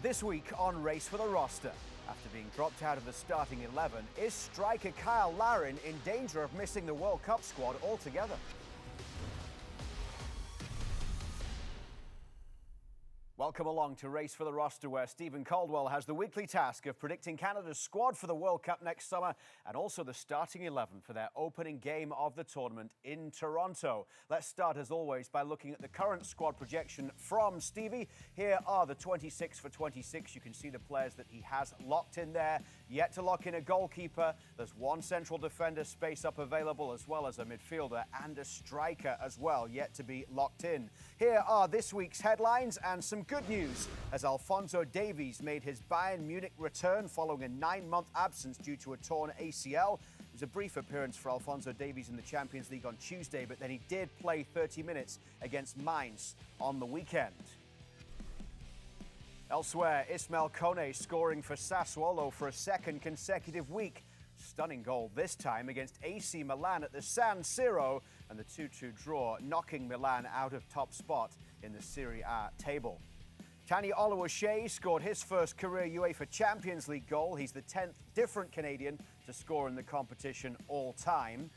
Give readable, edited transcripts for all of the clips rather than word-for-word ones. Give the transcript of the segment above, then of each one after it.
This week on Race for the Roster, after being dropped out of the starting 11, is striker Cyle Larin in danger of missing the World Cup squad altogether? Welcome along to Race for the Roster, where Steven Caldwell has the weekly task of predicting Canada's squad for the World Cup next summer and also the starting 11 for their opening game of the tournament in Toronto. Let's start, as always, by looking at the current squad projection from Stevie. Here are the 26 for 26. You can see the players that he has locked in there. Yet to lock in a goalkeeper. There's one central defender space up available, as well as a midfielder and a striker as well, yet to be locked in. Here are this week's headlines and some good news as Alphonso Davies made his Bayern Munich return following a 9-month absence due to a torn ACL. It was a brief appearance for Alphonso Davies in the Champions League on Tuesday, but then he did play 30 minutes against Mainz on the weekend. Elsewhere, Ismail Kone scoring for Sassuolo for a second consecutive week. Stunning goal this time against AC Milan at the San Siro, and the 2-2 draw knocking Milan out of top spot in the Serie A table. Tani Oluwaseyi scored his first career UEFA Champions League goal. He's the 10th different Canadian to score in the competition all time.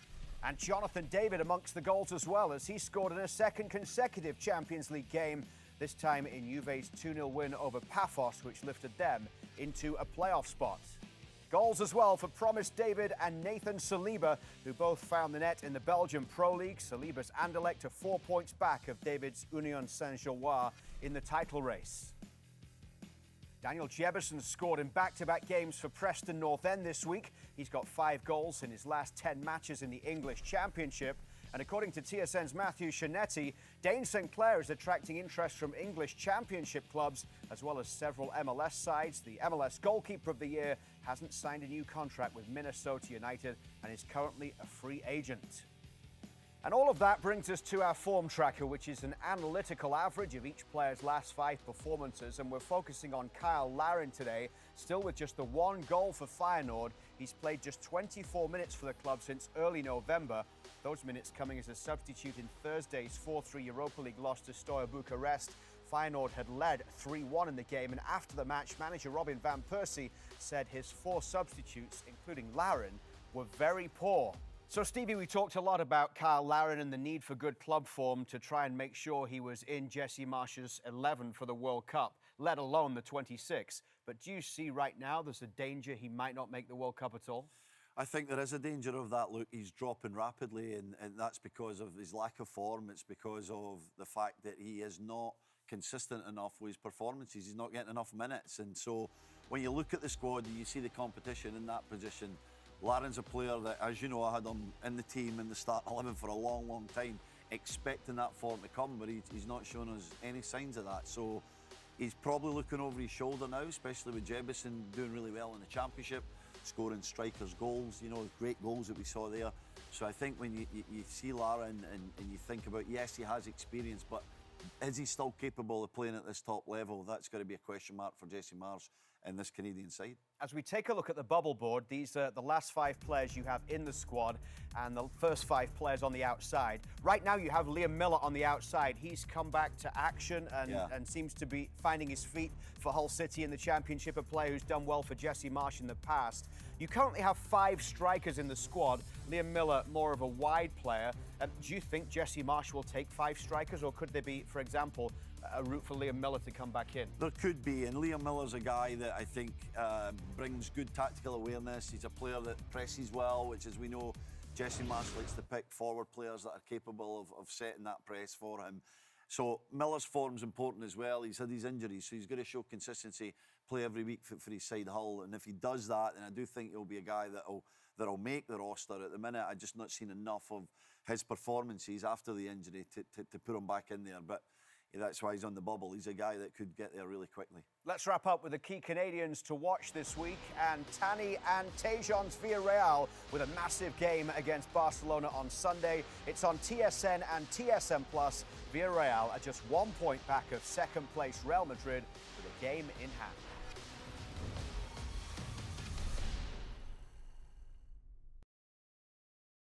And Jonathan David amongst the goals as well, as he scored in a second consecutive Champions League game, this time in Juve's 2-0 win over Paphos, which lifted them into a playoff spot. Goals as well for Promise David and Nathan Saliba, who both found the net in the Belgian Pro League. Saliba's Anderlecht are 4 points back of David's Union Saint-Gilloise in the title race. Daniel Jebbison scored in back-to-back games for Preston North End this week. He's got 5 goals in his last 10 matches in the English Championship. And according to TSN's Matthew Shanetti, Dane St Clair is attracting interest from English Championship clubs as well as several MLS sides. The MLS Goalkeeper of the Year hasn't signed a new contract with Minnesota United and is currently a free agent. And all of that brings us to our form tracker, which is an analytical average of each player's last 5 performances. And we're focusing on Cyle Larin today, still with just the 1 goal for Feyenoord. He's played just 24 minutes for the club since early November. Those minutes coming as a substitute in Thursday's 4-3 Europa League loss to Steaua Bucharest. Feyenoord had led 3-1 in the game, and after the match, manager Robin van Persie said his 4 substitutes, including Larin, were very poor. So, Stevie, we talked a lot about Cyle Larin and the need for good club form to try and make sure he was in Jesse Marsch's 11 for the World Cup, let alone the 26. But do you see right now there's a danger he might not make the World Cup at all? I think there is a danger of that, Luke. He's dropping rapidly, and that's because of his lack of form. It's because of the fact that he is not consistent enough with his performances. He's not getting enough minutes. And so when you look at the squad and you see the competition in that position, Larin's a player that, as you know, I had him in the team in the start 11 for a long, long time, expecting that form to come, but he's not shown us any signs of that. So he's probably looking over his shoulder now, especially with Jebbison doing really well in the Championship, scoring strikers' goals, great goals that we saw there. So I think when you see Larin and you think about, yes, he has experience, but is he still capable of playing at this top level? That's got to be a question mark for Jesse Marsch and this Canadian side. As we take a look at the bubble board, these are the last 5 players you have in the squad and the first 5 players on the outside. Right now you have Liam Miller on the outside. He's come back to action and seems to be finding his feet for Hull City in the Championship, a player who's done well for Jesse Marsch in the past. You currently have 5 strikers in the squad. Liam Miller, more of a wide player. Do you think Jesse Marsch will take 5 strikers, or could there be, for example, a route for Liam Miller to come back in? There could be, and Liam Miller's a guy that I think brings good tactical awareness. He's a player that presses well, which, as we know, Jesse Marsch likes to pick forward players that are capable of setting that press for him. So Miller's form's important as well. He's had these injuries, so he's got to show consistency, play every week for his side Hull. And if he does that, then I do think he'll be a guy that'll make the roster. At the minute, I've just not seen enough of his performances after the injury to put him back in there. But that's why he's on the bubble. He's a guy that could get there really quickly. Let's wrap up with the key Canadians to watch this week. And Tani and Tejon's Villarreal with a massive game against Barcelona on Sunday. It's on TSN and TSN+. Villarreal are just 1 point back of second place Real Madrid with a game in hand.